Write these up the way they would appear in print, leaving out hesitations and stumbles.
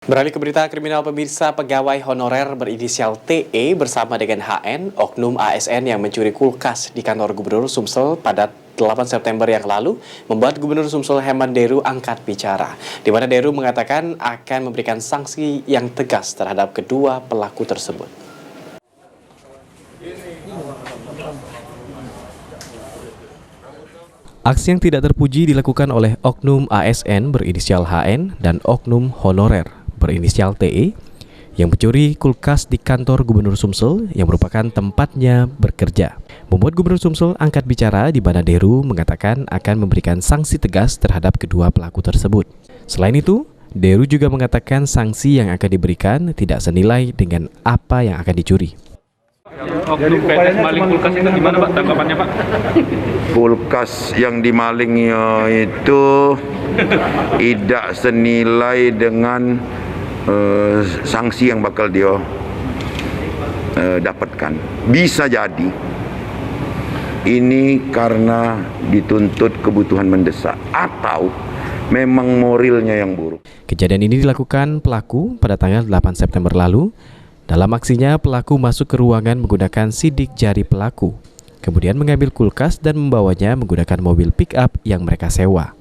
Beralih ke berita kriminal, pemirsa, pegawai honorer berinisial TE bersama dengan HN, oknum ASN yang mencuri kulkas di kantor Gubernur Sumsel pada 8 September yang lalu membuat Gubernur Sumsel Herman Deru angkat bicara, di mana Deru mengatakan akan memberikan sanksi yang tegas terhadap kedua pelaku tersebut. Aksi yang tidak terpuji dilakukan oleh oknum ASN berinisial HN dan oknum honorer berinisial TE yang mencuri kulkas di kantor Gubernur Sumsel yang merupakan tempatnya bekerja. Membuat Gubernur Sumsel angkat bicara, di mana Deru mengatakan akan memberikan sanksi tegas terhadap kedua pelaku tersebut. Selain itu, Deru juga mengatakan sanksi yang akan diberikan tidak senilai dengan apa yang akan dicuri. Jadi PNS maling kulkas itu gimana Pak tanggapannya Pak? Kulkas yang dimalingnya itu tidak senilai dengan sanksi yang bakal dia dapatkan. Bisa jadi ini karena dituntut kebutuhan mendesak atau memang moralnya yang buruk. Kejadian ini dilakukan pelaku pada tanggal 8 September lalu. Dalam aksinya, pelaku masuk ke ruangan menggunakan sidik jari pelaku, kemudian mengambil kulkas dan membawanya menggunakan mobil pick-up yang mereka sewa.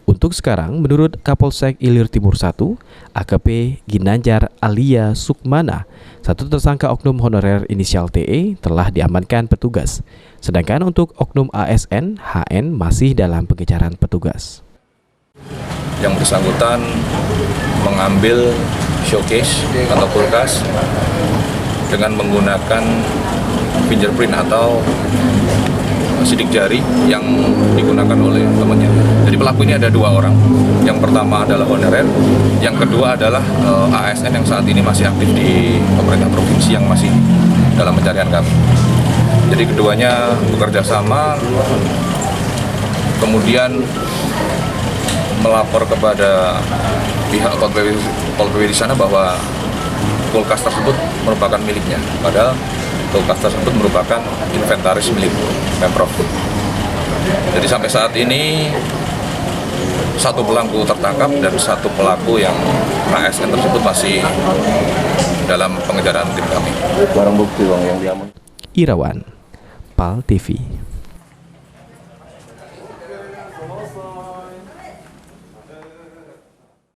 Untuk sekarang, menurut Kapolsek Ilir Timur 1, AKP Ginanjar Alia Sukmana, satu tersangka oknum honorer inisial TE telah diamankan petugas. Sedangkan untuk oknum ASN, HN masih dalam pengejaran petugas. Yang bersangkutan mengambil showcase atau kulkas dengan menggunakan fingerprint atau sidik jari yang digunakan oleh temannya. Jadi pelaku ini ada dua orang. Yang pertama adalah honorer, yang kedua adalah ASN yang saat ini masih aktif di pemerintah provinsi yang masih dalam pencarian kami. Jadi keduanya bekerja sama, kemudian melapor kepada pihak Pol PP di sana bahwa kulkas tersebut merupakan miliknya, padahal kulkas tersebut merupakan inventaris milik Pemprov. Jadi sampai saat ini satu pelaku tertangkap dan satu pelaku yang ASN tersebut masih dalam pengejaran tim kami. Barang bukti yang diamankan. Irawan, PAL TV.